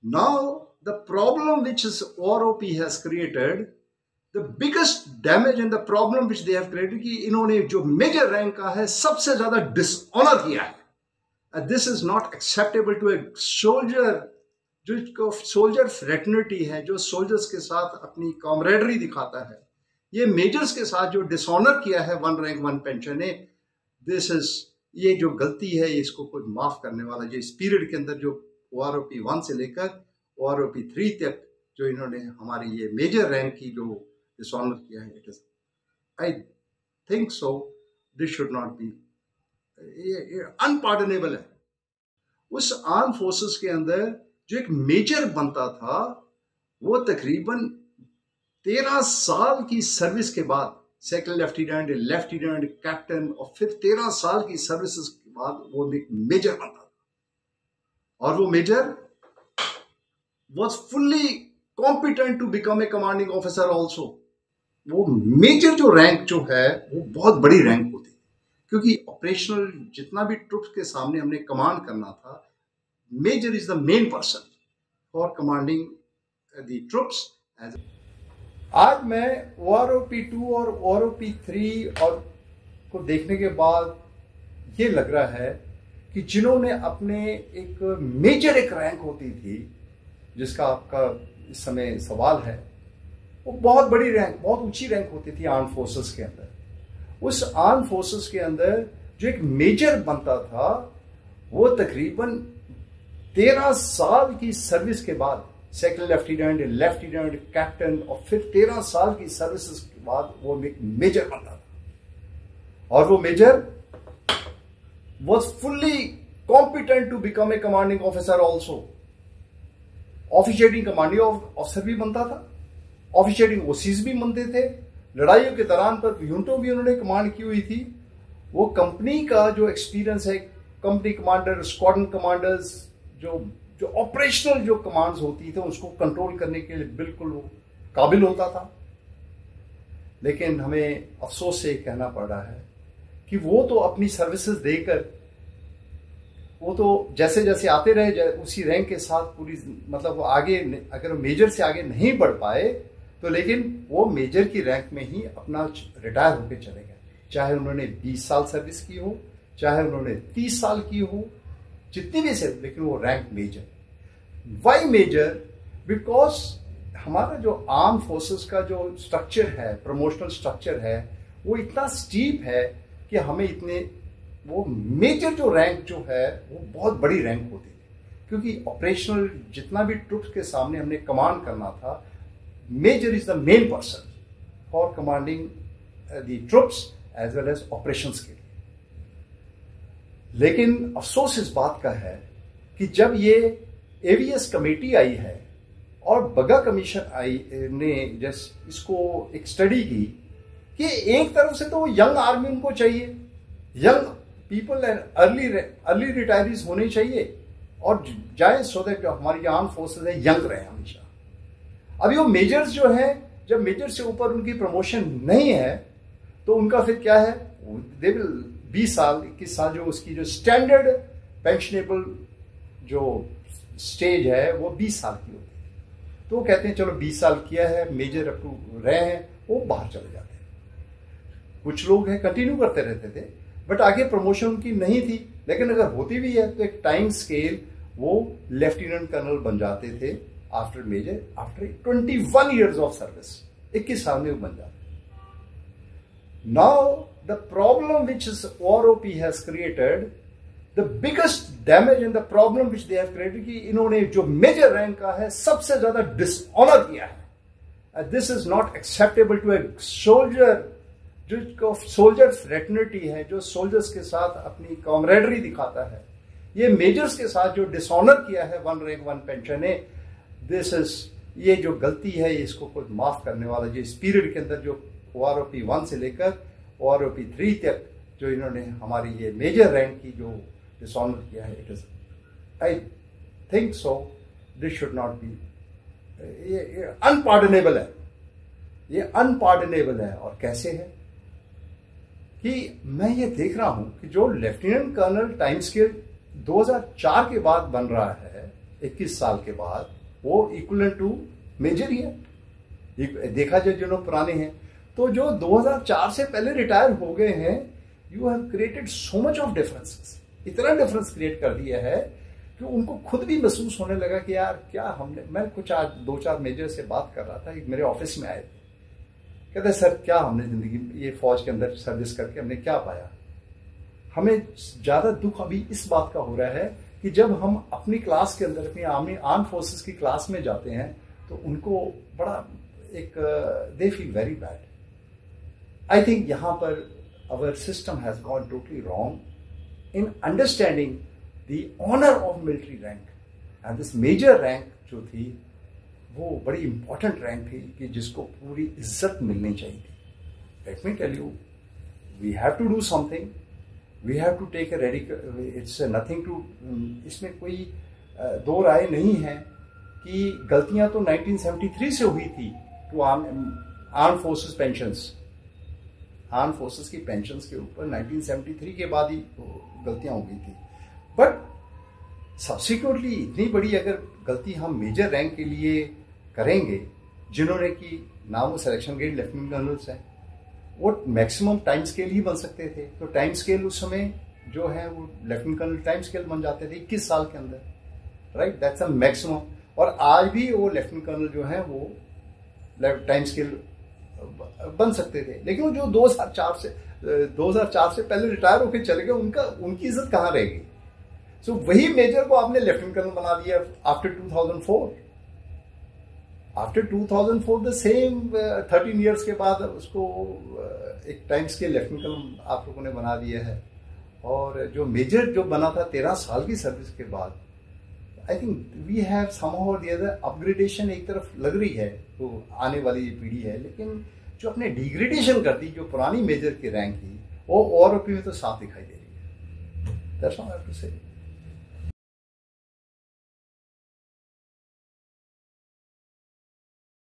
Now, the problem which is OROP has created, the biggest damage and the problem which they have created कि इन्होंने जो major rank का है सबसे ज्यादा डिसऑनर किया है. This is not acceptable to a soldier. जो सोल्जर फ्रेटर्निटी है, जो सोल्जर्स के साथ अपनी कॉमरेडरी दिखाता है, ये मेजर्स के साथ जो डिसऑनर किया है वन रैंक वन पेंशन ने, दिस इज, ये जो गलती है इसको कोई माफ करने वाला, जो इस पीरियड के अंदर जो OROP 1 से लेकर OROP 3 तक जो इन्होंने हमारी ये मेजर रैंक की जो डिसऑनर किया है, it is, I think so this should not be, ये अनपार्डनेबल है. उस आर्म फोर्सेस के अंदर जो एक मेजर बनता था, वो तकरीबन 13 साल की सर्विस के बाद, सेकंड लेफ्टिनेंट, कैप्टन, और फिर 13 साल की सर्विसेज के बाद वो एक मेजर बनता था. और वो major was fully competent to become a commanding officer also. वो मेजर जो रैंक जो है वो बहुत बड़ी रैंक होती है, क्योंकि ऑपरेशनल जितना भी ट्रुप्स के सामने हमने कमांड करना था, major is the main person for commanding the troops. आज मैं OROP 2 और OROP 3 और को देखने के बाद ये लग रहा है कि जिन्होंने अपने एक मेजर एक रैंक होती थी, जिसका आपका इस समय सवाल है, वो बहुत बड़ी रैंक, बहुत ऊंची रैंक होती थी आर्म फोर्सेस के अंदर. उस आर्म फोर्सेस के अंदर जो एक मेजर बनता था, वो तकरीबन 13 साल की सर्विस के बाद, सेकंड लेफ्टिनेंट, कैप्टन, और फिर 13 साल की सर्विसेज के बाद वो एक मेजर बनता था. और वो major was fully competent to become a commanding officer also. Officiating commanding officer भी बनता था, ऑफिशिएटिंग ओसीज भी बनते थे. लड़ाइयों के दौरान पर यूनिटों भी उन्होंने कमांड की हुई थी. वो कंपनी का जो एक्सपीरियंस है, कंपनी कमांडर, स्क्वाड्रन कमांडर्स, जो ऑपरेशनल जो कमांड्स होती थी उसको कंट्रोल करने के लिए बिल्कुल वो काबिल होता था. लेकिन हमें अफसोस से कहना पड़ रहा है कि वो तो अपनी सर्विसेज देकर, वो तो जैसे जैसे आते रहे उसी रैंक के साथ पूरी, मतलब वो आगे, अगर वो मेजर से आगे नहीं बढ़ पाए तो, लेकिन वो मेजर की रैंक में ही अपना रिटायर होकर चले गए. चाहे उन्होंने 20 साल सर्विस की हो, चाहे उन्होंने 30 साल की हो, जितनी भी सर्विस, लेकिन वो rank major. Why major? Because हमारा जो आर्म फोर्सेस का जो स्ट्रक्चर है, प्रमोशनल स्ट्रक्चर है, वो इतना स्टीप है कि हमें इतने, वो मेजर जो रैंक जो है वो बहुत बड़ी रैंक होती थी, क्योंकि ऑपरेशनल जितना भी ट्रुप्स के सामने हमने कमांड करना था, major is the main person for commanding the troops as well as operations के लिए. लेकिन अफसोस इस बात का है कि जब ये AVS कमेटी आई है और बगा कमीशन आई ने जस्ट इसको एक स्टडी की कि एक तरफ से तो यंग आर्मी उनको चाहिए, young people and early retirees होने चाहिए और जाए, सो दैट जो हमारी आर्म फोर्सेस है यंग रहे हमेशा. अभी वो मेजर्स जो है, जब मेजर से ऊपर उनकी प्रमोशन नहीं है तो उनका फिर क्या है, दे विल 20 साल 21 साल जो उसकी जो स्टैंडर्ड पेंशनेबल जो स्टेज है वो 20 साल की होती है. तो वो कहते हैं चलो 20 साल किया है, मेजर अप टू रहे हैं, वो बाहर चले जाते हैं. कुछ लोग हैं कंटिन्यू करते रहते थे, बट आगे प्रमोशन उनकी नहीं थी. लेकिन अगर होती भी है तो एक टाइम स्केल वो लेफ्टिनेंट कर्नल बन जाते थे after major, after 21 years of service, 21 साल में वो बन जाते. Now the problem which OROP has created, the biggest damage and the problem which they have created, कि इन्होंने जो मेजर रैंक का है सबसे ज्यादा डिसऑनर किया है. This is not acceptable to a soldier, जो सोल्जर फ्रेटर्निटी है, जो सोल्जर्स के साथ अपनी कॉमरेडरी दिखाता है. ये मेजर्स के साथ जो डिसऑनर किया है वन रैंक वन पेंशन ने, दिस इज, ये जो गलती है इसको कोई माफ करने वाला, जो इस पीरियड के अंदर जो OROP 1 से लेकर OROP 3 तक जो इन्होंने हमारी ये मेजर रैंक की जो डिसऑनर किया है, it is, I think so this should not be, ये अनपार्डनेबल है, ये अनपार्डनेबल है. और कैसे है कि मैं ये देख रहा हूं कि जो लेफ्टिनेंट कर्नल टाइम स्केल 2004 के बाद बन रहा है, 21 साल के बाद वो इक्वल टू मेजर ही है। देखा जाए जो पुराने हैं, तो जो 2004 से पहले रिटायर हो गए हैं, you have created so much of differences, इतना डिफरेंस क्रिएट कर दिया है कि उनको खुद भी महसूस होने लगा कि यार क्या हमने, मैं कुछ आज 2-4 मेजर से बात कर रहा था, एक मेरे ऑफिस में आए थे, कहते सर क्या हमने जिंदगी में ये फौज के अंदर सर्विस करके हमने क्या पाया। हमें ज्यादा दुख अभी इस बात का हो रहा है कि जब हम अपनी क्लास के अंदर, अपनी आर्म फोर्सेस की क्लास में जाते हैं, तो उनको बड़ा एक they feel very bad. I think यहाँ पर our system has gone totally wrong in understanding the honor of military rank, and this major rank जो थी वो बड़ी important rank थी कि जिसको पूरी इज्जत मिलनी चाहिए थी। Let me tell you, we have to do something, we have to take a radical, it's nothing to, इसमें कोई दो राय नहीं है कि गलतियां तो 1973 से हुई थी to arm forces pensions, arm forces की पेंशंस के ऊपर 1973 के बाद ही गलतियां हो गई थी। बट सब्सिक्वेंटली इतनी बड़ी अगर गलती हम मेजर रैंक के लिए करेंगे, जिन्होंने की ना वो सिलेक्शन ग्रेड लेफ्टिनेंट कर्नल्स हैं, वो मैक्सिमम टाइम स्केल ही बन सकते थे, तो टाइम स्केल उस समय जो है वो लेफ्टिनेंट कर्नल टाइम स्केल बन जाते थे 21 साल के अंदर, राइट, दैट्स अ मैक्सिमम। और आज भी वो लेफ्टिनेंट कर्नल जो है वो टाइम स्केल बन सकते थे, लेकिन वो जो 2004 से पहले रिटायर होकर चले गए, उनकी इज्जत कहाँ रहेगी। सो वही मेजर को आपने लेफ्टिनेंट कर्नल बना दिया after 2004। After 2004 the same 13 years के बाद उसको एक टाइम्स के लेफ्टिनेंट कर्नल आप लोगों ने बना दिया है। और जो मेजर जो बना था 13 साल की सर्विस के बाद, I think we have somehow और द अदर अपग्रेडेशन एक तरफ लग रही है, तो आने वाली पीढ़ी है, लेकिन जो अपने डिग्रेडेशन कर दी जो पुरानी मेजर की रैंक थी, वो ओआरओपी में तो साफ दिखाई दे रही है। That's all I have to से।